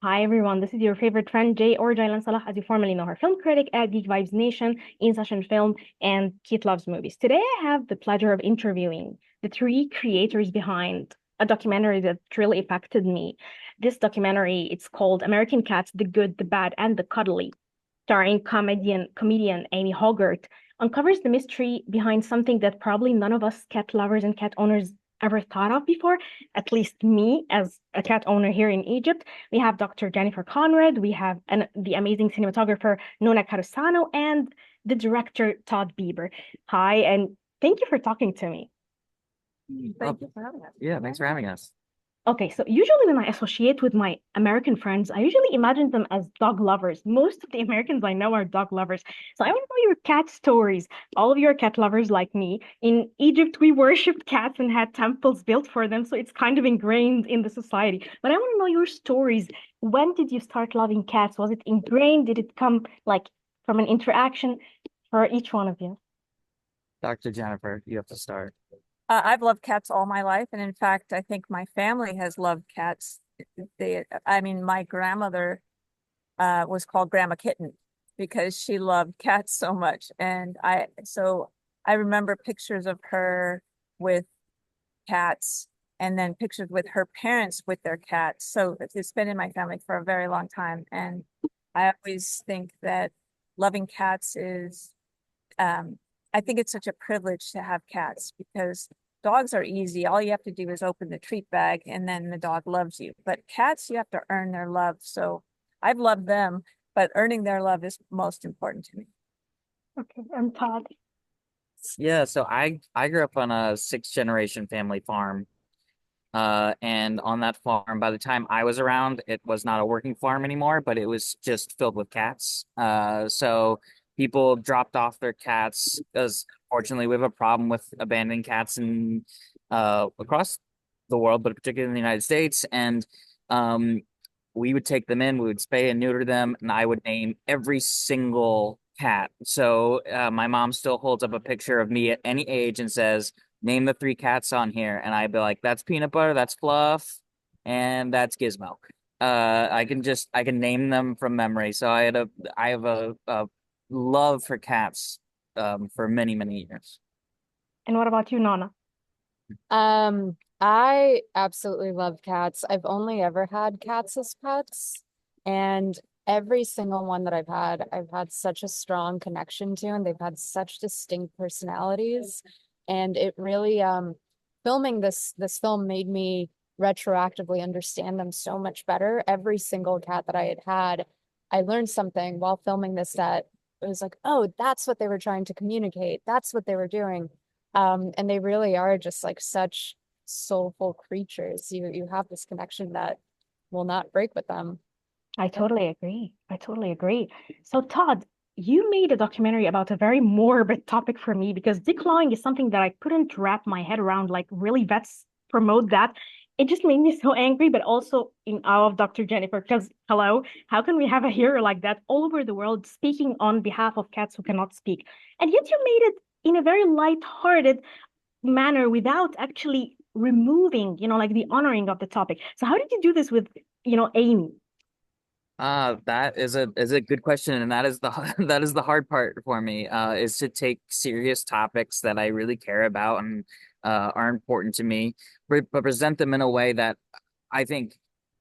Hi everyone, this is your favorite friend Jay or Jaylan Salah, as you formerly know her, film critic at Geek Vibes Nation, In Session Film, and Keith Loves Movies. Today I have the pleasure of interviewing the three creators behind a documentary that really impacted me. This documentary, it's called American Cats, the Good, the Bad, and the Cuddly, starring comedian Amy Hoggart, uncovers the mystery behind something that probably none of us cat lovers and cat owners ever thought of before, at least me as a cat owner here in Egypt. We have Dr. Jennifer Conrad, we have the amazing cinematographer Nona Catusanu, and the director Todd Bieber. Hi, and thank you for talking to me. Thank you for having us. Yeah, thanks for having us. Okay, so usually when I associate with my American friends, I usually imagine them as dog lovers. Most of the Americans I know are dog lovers. So I want to know your cat stories. All of you are cat lovers like me. In Egypt, we worshipped cats and had temples built for them, so it's kind of ingrained in the society. But I want to know your stories. When did you start loving cats? Was it ingrained? Did it come like from an interaction for each one of you? Dr. Jennifer, you have to start. I've loved cats all my life, and in fact, I think my family has loved cats. My grandmother was called Grandma Kitten because she loved cats so much, and I remember pictures of her with cats, and then pictures with her parents with their cats. So it's been in my family for a very long time, and I always think that loving cats is I think it's such a privilege to have cats because dogs are easy. All you have to do is open the treat bag and then the dog loves you. But cats, you have to earn their love. So I've loved them, but earning their love is most important to me. Okay, I'm Todd. Yeah, so I grew up on a sixth generation family farm. And on that farm, by the time I was around, it was not a working farm anymore, but it was just filled with cats. So people dropped off their cats because fortunately we have a problem with abandoning cats in across the world, but particularly in the United States. And um we would take them in, we would spay and neuter them, and I would name every single cat. So my mom still holds up a picture of me at any age and says, name the three cats on here, and I'd be like, that's Peanut Butter, that's Fluff, and that's Gizmo. I can name them from memory. So I have a love for cats for many years. And what about you, Nana? I absolutely love cats. I've only ever had cats as pets, and every single one that I've had such a strong connection to, and they've had such distinct personalities. And it really, filming this film made me retroactively understand them so much better. Every single cat that I had, I learned something while filming this that it was like, oh, that's what they were trying to communicate. That's what they were doing. And they really are just like such soulful creatures. You have this connection that will not break with them. I Yeah. totally agree. I totally agree. So, Todd, you made a documentary about a very morbid topic for me because declawing is something that I couldn't wrap my head around. Like, really, vets promote that. It just made me so angry, but also in awe of Dr. Jennifer. Because, hello, how can we have a hero like that all over the world speaking on behalf of cats who cannot speak? And yet, you made it in a very light-hearted manner without actually removing, like the honoring of the topic. So, how did you do this with, Amy? That is a good question, and that is the that is the hard part for me. Is to take serious topics that I really care about and are important to me, but present them in a way that I think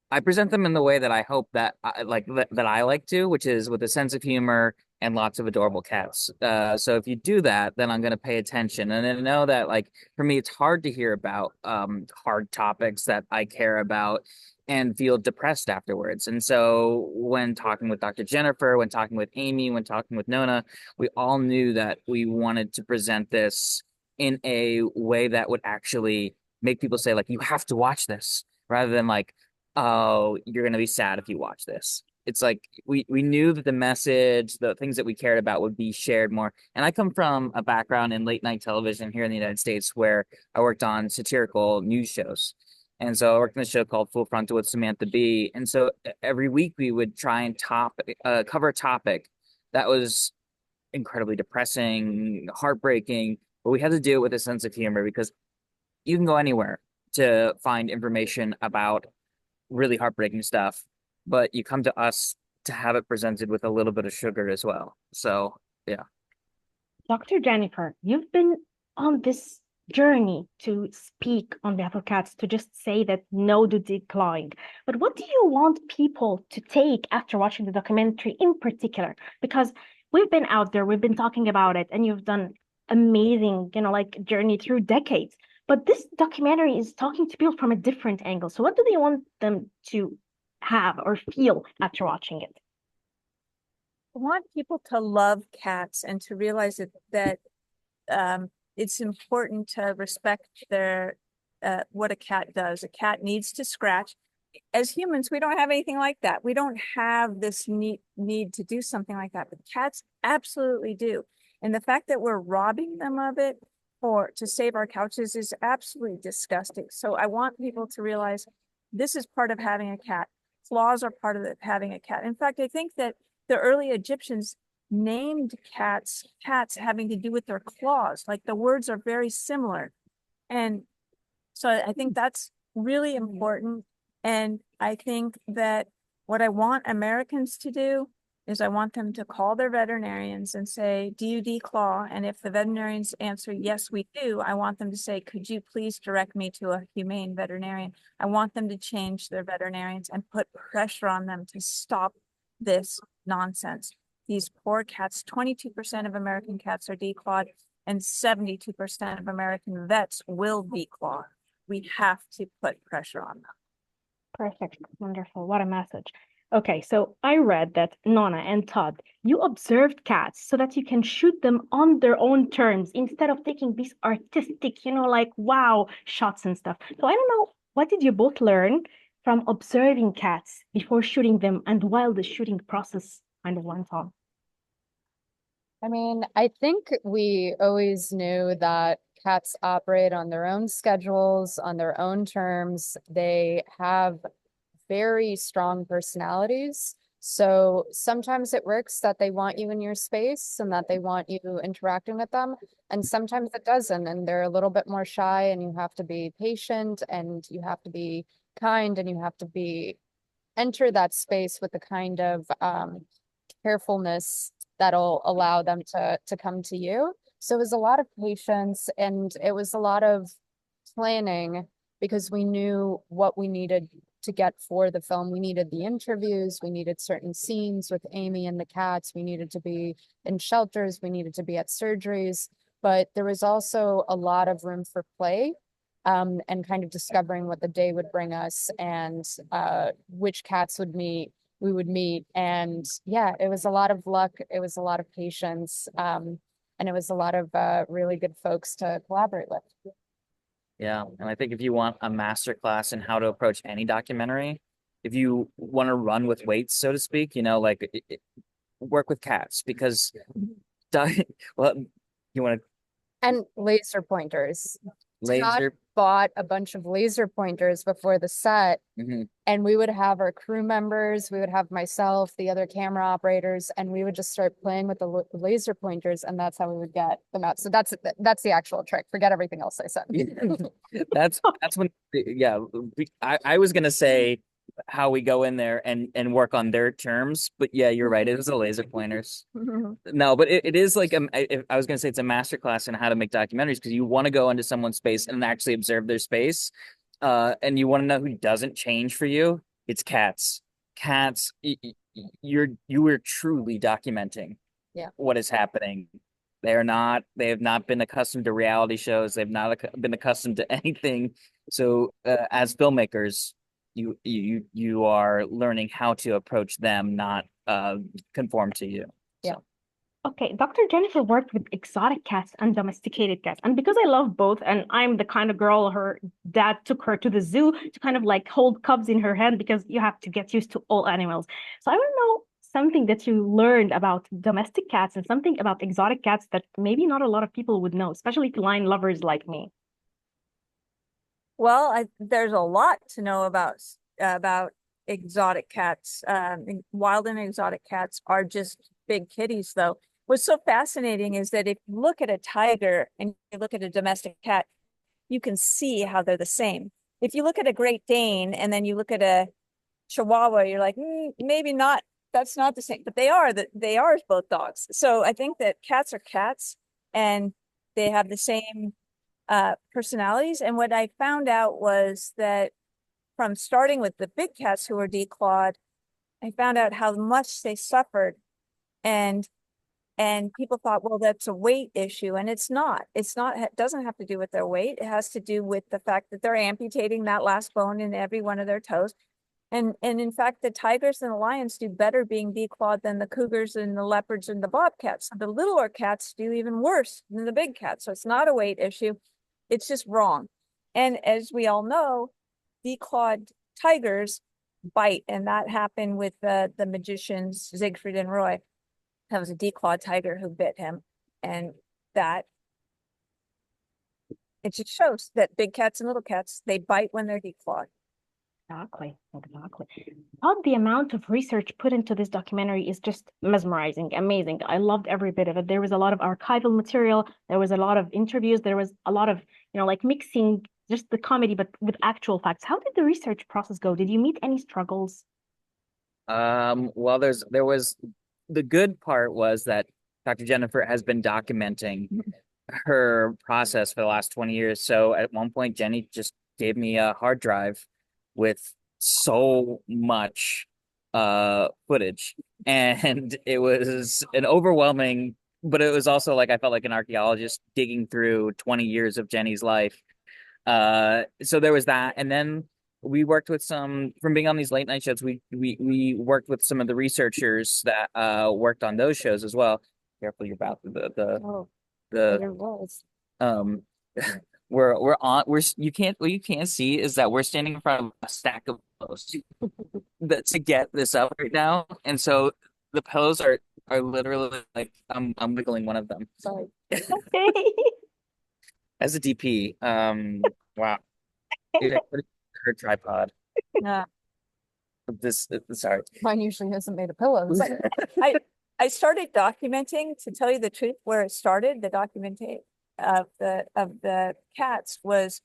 I present them in the way that I hope that that I like to, which is with a sense of humor and lots of adorable cats. So if you do that, then I'm going to pay attention, and I know that like for me, it's hard to hear about hard topics that I care about and feel depressed afterwards. And so when talking with Dr. Jennifer, when talking with Amy, when talking with Nona, we all knew that we wanted to present this in a way that would actually make people say like, you have to watch this rather than like, oh, you're gonna be sad if you watch this. It's like we knew that the message, the things that we cared about would be shared more. And I come from a background in late night television here in the United States where I worked on satirical news shows. And so I worked on a show called Full Frontal with Samantha Bee. And so every week we would try and cover a topic that was incredibly depressing, heartbreaking, but we had to do it with a sense of humor because you can go anywhere to find information about really heartbreaking stuff. but you come to us to have it presented with a little bit of sugar as well. So yeah. Dr. Jennifer, you've been on this journey to speak on behalf of cats, to just say that no to declawing. But what do you want people to take after watching the documentary in particular? Because we've been out there, we've been talking about it, and you've done amazing, like journey through decades. But this documentary is talking to people from a different angle. So what do they want them to have or feel after watching it? I want people to love cats and to realize that it's important to respect their what a cat does. A cat needs to scratch. As humans, we don't have anything like that. We don't have this need to do something like that, but cats absolutely do. And the fact that we're robbing them of it to save our couches is absolutely disgusting. So I want people to realize this is part of having a cat. Claws are part of having a cat. In fact, I think that the early Egyptians named cats having to do with their claws. Like the words are very similar. And so I think that's really important. And I think that what I want Americans to do is I want them to call their veterinarians and say, do you declaw? And if the veterinarians answer, yes, we do, I want them to say, could you please direct me to a humane veterinarian? I want them to change their veterinarians and put pressure on them to stop this nonsense. These poor cats, 22% of American cats are declawed, and 72% of American vets will declaw. We have to put pressure on them. Perfect. Wonderful. What a message. Okay, so I read that Nona and Todd, you observed cats so that you can shoot them on their own terms instead of taking these artistic, like wow shots and stuff. So I don't know, what did you both learn from observing cats before shooting them and while the shooting process kind of went on? I mean, I think we always knew that cats operate on their own schedules, on their own terms. They have very strong personalities. So sometimes it works that they want you in your space and that they want you interacting with them. And sometimes it doesn't. And they're a little bit more shy, and you have to be patient and you have to be kind and you have to enter that space with the kind of carefulness that'll allow them to come to you. So it was a lot of patience and it was a lot of planning because we knew what we needed to get for the film. We needed the interviews, we needed certain scenes with Amy and the cats, we needed to be in shelters, we needed to be at surgeries, but there was also a lot of room for play. And kind of discovering what the day would bring us and which cats we would meet. And yeah, it was a lot of luck. It was a lot of patience. And it was a lot of really good folks to collaborate with. Yeah. And I think if you want a master class in how to approach any documentary, if you want to run with weights, so to speak, work with cats because, well, you want to And laser pointers. Todd laser. bought a bunch of laser pointers before the set, and we would have our crew members, we would have myself, the other camera operators, and we would just start playing with the laser pointers, and that's how we would get them out. So that's the actual trick. Forget everything else I said. That's when, yeah, I was gonna say how we go in there and work on their terms, but yeah, you're right. It was the laser pointers. No, but it is like I was gonna say it's a master class in how to make documentaries because you want to go into someone's space and actually observe their space, and you want to know who doesn't change for you. It's cats. Cats, you are truly documenting what is happening. They have not been accustomed to reality shows. They've not been accustomed to anything. So as filmmakers, you are learning how to approach them, not conform to you. Yeah. Okay, Dr. Jennifer worked with exotic cats and domesticated cats. And because I love both, and I'm the kind of girl her dad took her to the zoo to kind of like hold cubs in her hand because you have to get used to all animals. So I want to know something that you learned about domestic cats and something about exotic cats that maybe not a lot of people would know, especially feline lovers like me. Well, there's a lot to know about exotic cats. Wild and exotic cats are just big kitties, though. What's so fascinating is that if you look at a tiger and you look at a domestic cat, you can see how they're the same. If you look at a Great Dane and then you look at a Chihuahua, you're like, maybe not. That's not the same, but they are both dogs. So I think that cats are cats, and they have the same personalities. And what I found out was that from starting with the big cats who were declawed, I found out how much they suffered, and people thought, well, that's a weight issue, and it's not. It doesn't have to do with their weight. It has to do with the fact that they're amputating that last bone in every one of their toes. And in fact, the tigers and the lions do better being declawed than the cougars and the leopards and the bobcats. The littler cats do even worse than the big cats. So it's not a weight issue. It's just wrong. And as we all know, declawed tigers bite. And that happened with the magicians, Siegfried and Roy. That was a declawed tiger who bit him. And that, it just shows that big cats and little cats, they bite when they're declawed. Exactly. Todd, the amount of research put into this documentary is just mesmerizing, amazing. I loved every bit of it. There was a lot of archival material. There was a lot of interviews. There was a lot of, like mixing just the comedy, but with actual facts. How did the research process go? Did you meet any struggles? Well, there was the good part was that Dr. Jennifer has been documenting her process for the last 20 years. So at one point, Jenny just gave me a hard drive with so much footage, and it was an overwhelming, but it was also like I felt like an archaeologist digging through 20 years of Jenny's life. So there was that, and then we worked with some from being on these late night shows. We worked with some of the researchers that worked on those shows as well. Careful your about Oh, the there was. um we're you can't what you can't see is that we're standing in front of a stack of pillows that to get this up right now, and so the pillows are literally like I'm wiggling one of them. Sorry. As a DP, wow. Dude, I put it in her tripod. Yeah. Sorry. Mine usually isn't made of pillows. I started documenting, to tell you the truth, where it started, the documenting of the cats was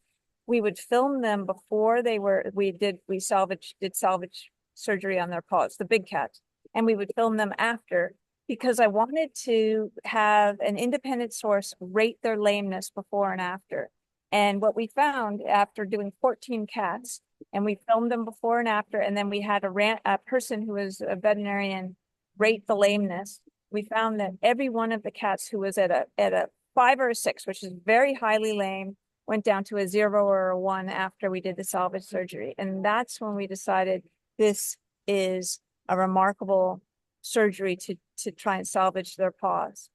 we would film them before they were did salvage surgery on their paws, the big cats, and we would film them after, because I wanted to have an independent source rate their lameness before and after. And what we found after doing 14 cats, and we filmed them before and after, and then we had a person who was a veterinarian rate the lameness. We found that every one of the cats who was at a 5 or a 6, which is very highly lame, went down to a 0 or a 1 after we did the salvage surgery. And that's when we decided this is a remarkable surgery to try and salvage their paws.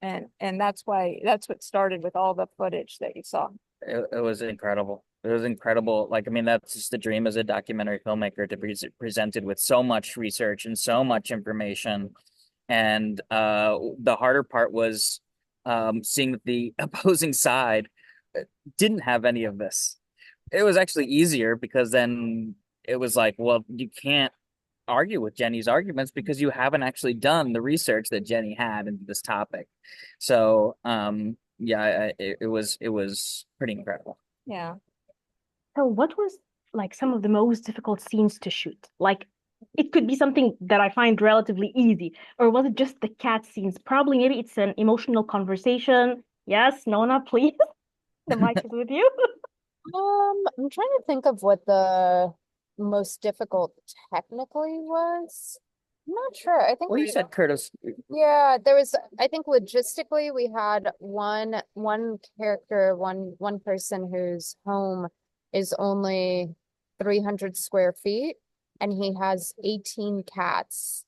And that's what started with all the footage that you saw. It was incredible. It was incredible. Like, I mean, that's just the dream as a documentary filmmaker, to be presented with so much research and so much information. And the harder part was seeing that the opposing side didn't have any of this. It was actually easier because then it was like, well, you can't argue with Jenny's arguments because you haven't actually done the research that Jenny had into this topic. So, yeah, it was pretty incredible. Yeah. So what was like some of the most difficult scenes to shoot? Like it could be something that I find relatively easy, or was it just the cat scenes? Probably maybe it's an emotional conversation. Yes, Nona, please. The mic is with you. I'm trying to think of what the most difficult technically was. I'm not sure. I think Well, you said Curtis. yeah, there was, I think logistically we had one character, one person whose home is only 300 square feet, and he has 18 cats.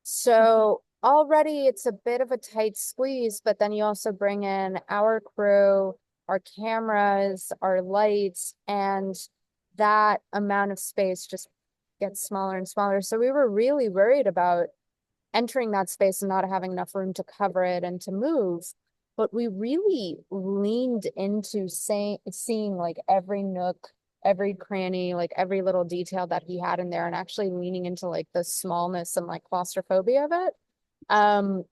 So already it's a bit of a tight squeeze, but then you also bring in our crew, our cameras, our lights, and that amount of space just gets smaller and smaller. So we were really worried about entering that space and not having enough room to cover it and to move. But we really leaned into seeing like every nook, every cranny, like every little detail that he had in there, and actually leaning into like the smallness and like claustrophobia of it. And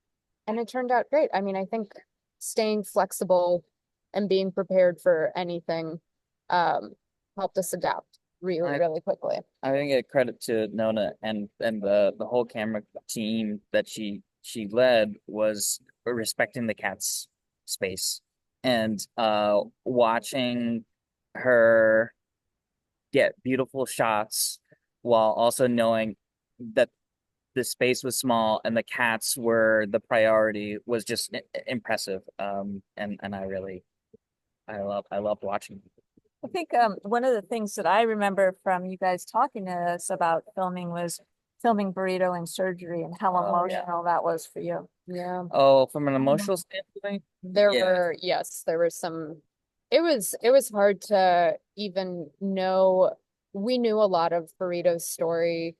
it turned out great. I mean, I think staying flexible and being prepared for anything helped us adapt. really, I- really quickly. I think a credit to Nona and the whole camera team that she led was respecting the cat's space and watching her get beautiful shots while also knowing that the space was small and the cats were the priority was just impressive. And I loved watching. I think one of the things that I remember from you guys talking to us about filming was filming Burrito and Surgery and how Oh, yeah. emotional that was for you. Yeah. Oh, from an emotional standpoint, There Yeah. were, yes, there were some, it was hard to even know. We knew a lot of Burrito's story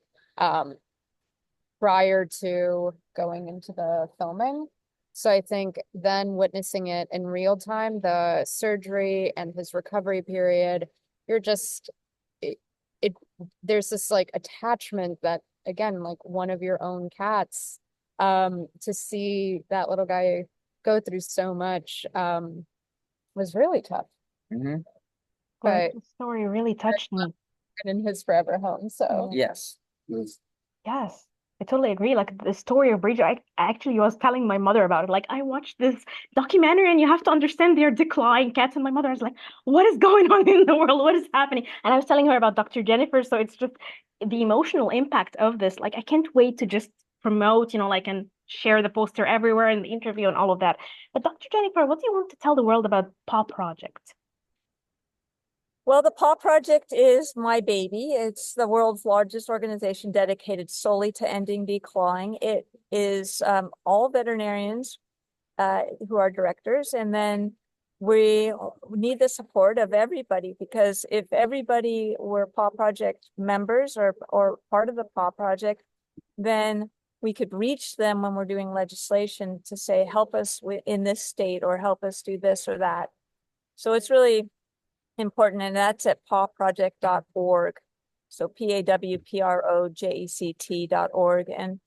prior to going into the filming. So I think then witnessing it in real time, the surgery and his recovery period, you're just it there's this like attachment that again, like one of your own cats, to see that little guy go through so much was really tough. Mhm. But The story really touched me. in his forever home. So Yes. Yes, I totally agree. Like the story of Bridget, I actually was telling my mother about it. Like I watched this documentary and you have to understand they're declawing cats. And my mother was like, what is going on in the world? What is happening? And I was telling her about Dr. Jennifer. So it's just the emotional impact of this. Like I can't wait to just promote, like and share the poster everywhere and the interview and all of that. But Dr. Jennifer, what do you want to tell the world about Paw Project? Well, the Paw Project is my baby. It's the world's largest organization dedicated solely to ending declawing. It is all veterinarians who are directors, and then we need the support of everybody, because if everybody were Paw Project members or part of the Paw Project, then we could reach them when we're doing legislation to say, help us in this state or help us do this or that. So it's really important, and that's at pawproject.org. So PAWPROJECT.org. And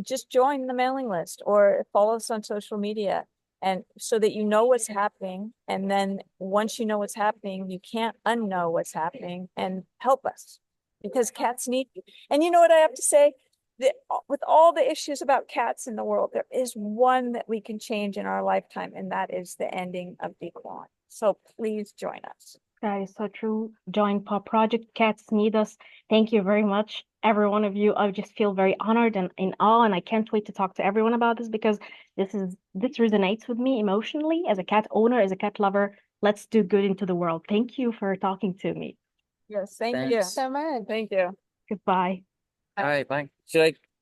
just join the mailing list or follow us on social media, and so that you know what's happening. And then once you know what's happening, you can't unknow what's happening, and help us, because cats need you. And you know what I have to say? With all the issues about cats in the world, there is one that we can change in our lifetime, and that is the ending of declawing. So please join us. That is so true. Join Paw Project. Cats need us. Thank you very much, every one of you. I just feel very honored and in awe, and I can't wait to talk to everyone about this because this resonates with me emotionally as a cat owner, as a cat lover. Let's do good into the world. Thank you for talking to me. Yes, thank you. Thanks. so much. Thank you. Goodbye. All right, bye. Should I